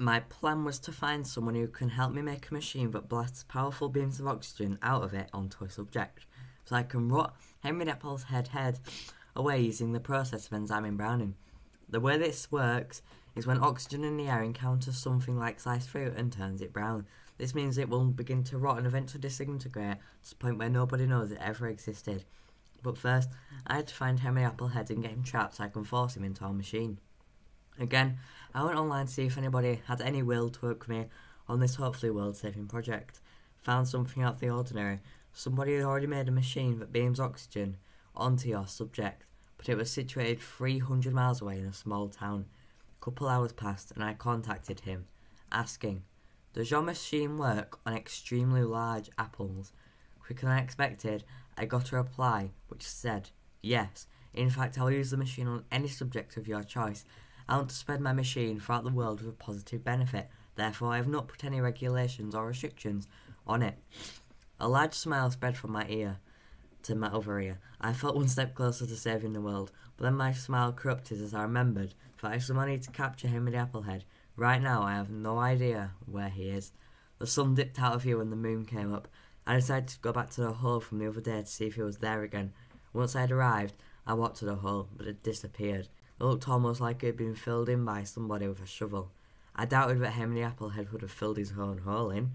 My plan was to find someone who can help me make a machine that blasts powerful beams of oxygen out of it onto a subject, so I can rot Henry Apple's head away using the process of enzyme browning. The way this works is when oxygen in the air encounters something like sliced fruit and turns it brown. This means it will begin to rot and eventually disintegrate to the point where nobody knows it ever existed. But first, I had to find Henry Applehead and get him trapped so I can force him into our machine. Again, I went online to see if anybody had any will to work with me on this hopefully world-saving project. Found something out of the ordinary. Somebody had already made a machine that beams oxygen onto your subject, but it was situated 300 miles away in a small town. A couple hours passed and I contacted him, asking, "Does your machine work on extremely large apples?" Quicker than I expected, I got a reply which said, "Yes, in fact I will use the machine on any subject of your choice. I want to spread my machine throughout the world with a positive benefit, therefore I have not put any regulations or restrictions on it." A large smile spread from my ear to my other ear. I felt one step closer to saving the world, but then my smile corrupted as I remembered that I still need to capture Henry the Applehead. Right now I have no idea where he is. The sun dipped out of view and the moon came up. I decided to go back to the hole from the other day to see if he was there again. Once I had arrived, I walked to the hole, but it disappeared. It looked almost like it had been filled in by somebody with a shovel. I doubted that Henry Applehead would have filled his own hole in.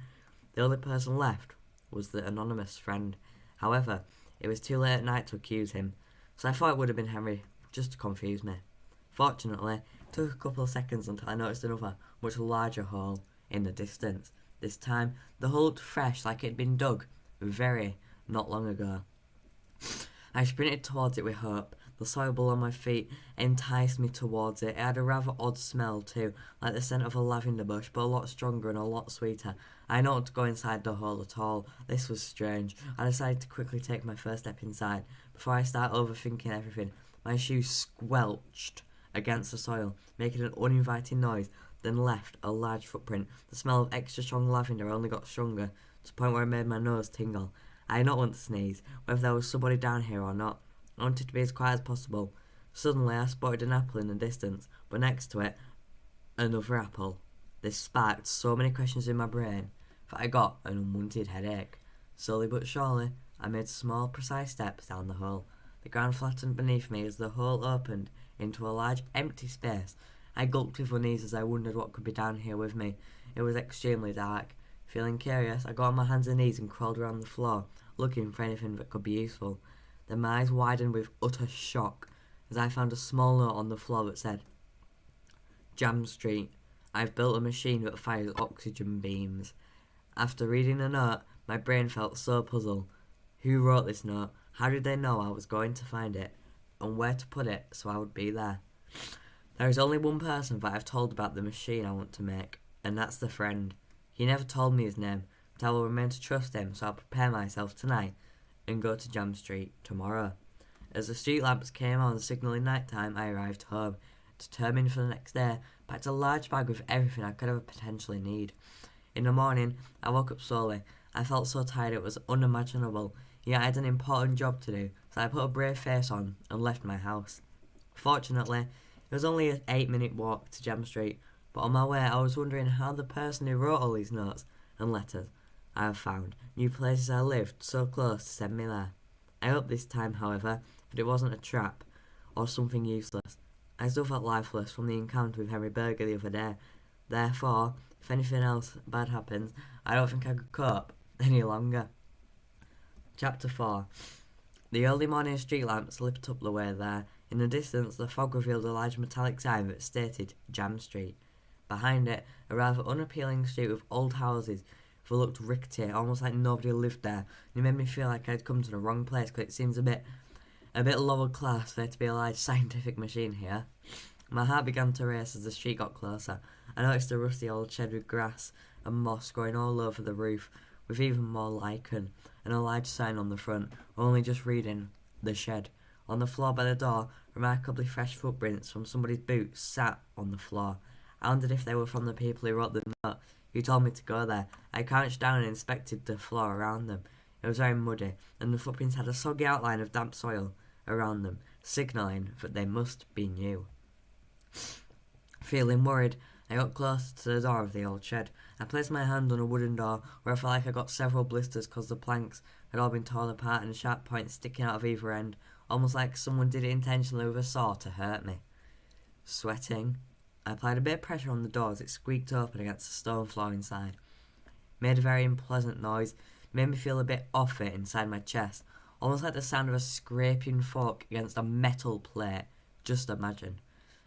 The only person left was the anonymous friend. However, it was too late at night to accuse him, so I thought it would have been Henry, just to confuse me. Fortunately, it took a couple of seconds until I noticed another, much larger hole in the distance. This time, the hole looked fresh, like it had been dug not long ago. I sprinted towards it with hope. The soil below my feet enticed me towards it. It had a rather odd smell too, like the scent of a lavender bush, but a lot stronger and a lot sweeter. I didn't want to go inside the hole at all. This was strange. I decided to quickly take my first step inside. Before I start overthinking everything, my shoe squelched against the soil, making an uninviting noise, then left a large footprint. The smell of extra strong lavender only got stronger, to the point where it made my nose tingle. I did not want to sneeze, whether there was somebody down here or not. I wanted to be as quiet as possible. Suddenly I spotted an apple in the distance, but next to it, another apple. This sparked so many questions in my brain that I got an unwanted headache. Slowly but surely, I made small, precise steps down the hole. The ground flattened beneath me as the hole opened into a large, empty space. I gulped with unease as I wondered what could be down here with me. It was extremely dark. Feeling curious, I got on my hands and knees and crawled around the floor, looking for anything that could be useful. Then my eyes widened with utter shock as I found a small note on the floor that said, "Jam Street. I've built a machine that fires oxygen beams." After reading the note, my brain felt so puzzled. Who wrote this note? How did they know I was going to find it? And where to put it so I would be there? There is only one person that I've told about the machine I want to make, and that's the friend. He never told me his name, but I will remain to trust him, so I'll prepare myself tonight and go to Jam Street tomorrow. As the street lamps came on signalling night time, I arrived home. Determined for the next day, packed a large bag with everything I could ever potentially need. In the morning, I woke up slowly. I felt so tired it was unimaginable, yet I had an important job to do, so I put a brave face on and left my house. Fortunately, it was only an 8-minute walk to Jam Street, but on my way I was wondering how the person who wrote all these notes and letters I have found new places I lived so close to send me there. I hoped this time, however, that it wasn't a trap or something useless. I still felt lifeless from the encounter with Henry Berger the other day. Therefore, if anything else bad happens, I don't think I could cope any longer. Chapter 4. The early morning street lamps lit up the way there. In the distance, the fog revealed a large metallic sign that stated Jam Street. Behind it, a rather unappealing street with old houses that looked rickety, almost like nobody lived there. It made me feel like I'd come to the wrong place, because it seems a bit lower class for there to be a large scientific machine here. My heart began to race as the street got closer. I noticed a rusty old shed with grass and moss growing all over the roof, with even more lichen, and a large sign on the front, only just reading, "The Shed." On the floor by the door, remarkably fresh footprints from somebody's boots sat on the floor. I wondered if they were from the people who wrote the note, who told me to go there. I crouched down and inspected the floor around them. It was very muddy, and the footprints had a soggy outline of damp soil around them, signalling that they must be new. Feeling worried, I got close to the door of the old shed. I placed my hand on a wooden door where I felt like I got several blisters because the planks had all been torn apart and sharp points sticking out of either end, almost like someone did it intentionally with a saw to hurt me. Sweating, I applied a bit of pressure on the door as it squeaked open against the stone floor inside. It made a very unpleasant noise. It made me feel a bit off it inside my chest, almost like the sound of a scraping fork against a metal plate. Just imagine.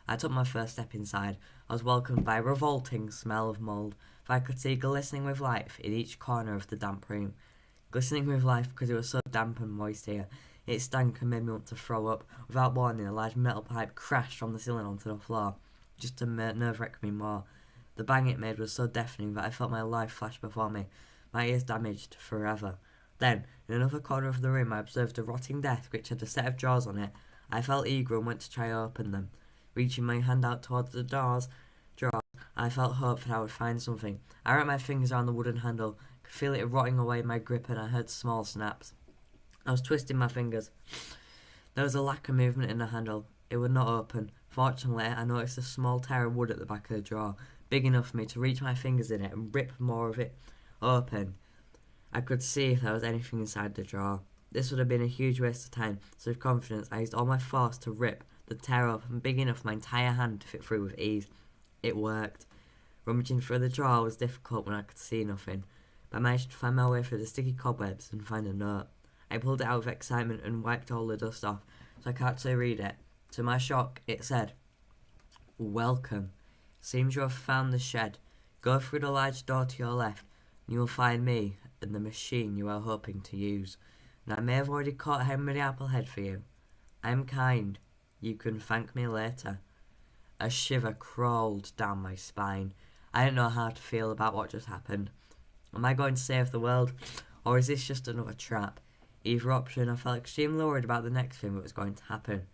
I took my first step inside. I was welcomed by a revolting smell of mould, for I could see glistening with life in each corner of the damp room. Glistening with life because it was so damp and moist here. It stank and made me want to throw up. Without warning, a large metal pipe crashed from the ceiling onto the floor, just to nerve-wreck me more. The bang it made was so deafening that I felt my life flash before me, my ears damaged forever. Then, in another corner of the room, I observed a rotting desk which had a set of drawers on it. I felt eager and went to try to open them. Reaching my hand out towards the drawers, I felt hope that I would find something. I wrapped my fingers around the wooden handle, could feel it rotting away my grip, and I heard small snaps. I was twisting my fingers. There was a lack of movement in the handle. It would not open. Fortunately, I noticed a small tear of wood at the back of the drawer, big enough for me to reach my fingers in it and rip more of it open. I could see if there was anything inside the drawer. This would have been a huge waste of time, so with confidence I used all my force to rip the tear open big enough for my entire hand to fit through with ease. It worked. Rummaging through the drawer was difficult when I could see nothing, but I managed to find my way through the sticky cobwebs and find a note. I pulled it out with excitement and wiped all the dust off, so I could actually read it. To my shock, it said, "Welcome. Seems you have found the shed. Go through the large door to your left, and you will find me and the machine you are hoping to use. And I may have already caught Henry the Applehead for you. I am kind. You can thank me later." A shiver crawled down my spine. I didn't know how to feel about what just happened. Am I going to save the world, or is this just another trap? Either option, I felt extremely worried about the next thing that was going to happen.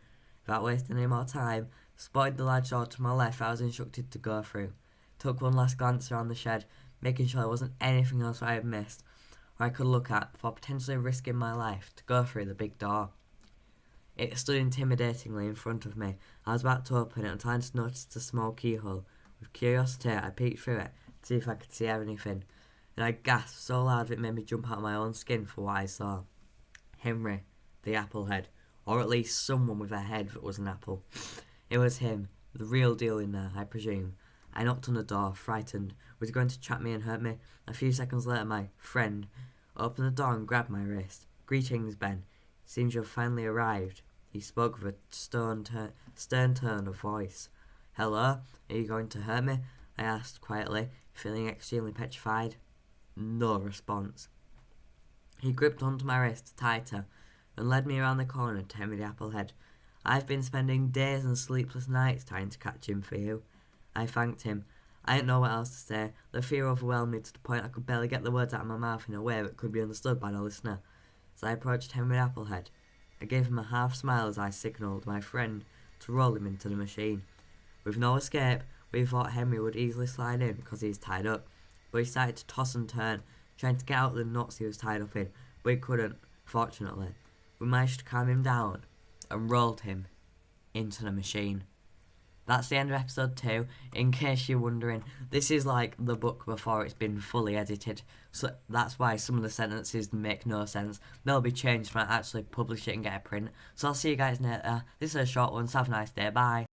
Without wasting any more time, spotted the large door to my left I was instructed to go through. Took one last glance around the shed, making sure there wasn't anything else I had missed, or I could look at before potentially risking my life to go through the big door. It stood intimidatingly in front of me. I was about to open it until I just noticed a small keyhole. With curiosity, I peeked through it to see if I could see anything, and I gasped so loud it made me jump out of my own skin for what I saw. Henry, the Applehead, or at least someone with a head that was an apple. It was him, the real deal in there, I presume. I knocked on the door, frightened. Was he going to trap me and hurt me? A few seconds later, my friend opened the door and grabbed my wrist. "Greetings, Ben. Seems you have finally arrived." He spoke with a stern tone of voice. "Hello? Are you going to hurt me?" I asked quietly, feeling extremely petrified. No response. He gripped onto my wrist tighter and led me around the corner to Henry the Applehead. "I've been spending days and sleepless nights trying to catch him for you." I thanked him. I didn't know what else to say. The fear overwhelmed me to the point I could barely get the words out of my mouth in a way that could be understood by the listener. As I approached Henry the Applehead, I gave him a half smile as I signalled my friend to roll him into the machine. With no escape, we thought Henry would easily slide in because he's tied up, but he started to toss and turn, trying to get out of the knots he was tied up in, but he couldn't, fortunately. We managed to calm him down and rolled him into the machine. That's the end of episode 2. In case you're wondering, this is like the book before it's been fully edited, so that's why some of the sentences make no sense. They'll be changed when I actually publish it and get a print. So I'll see you guys later. This is a short one, so have a nice day, bye.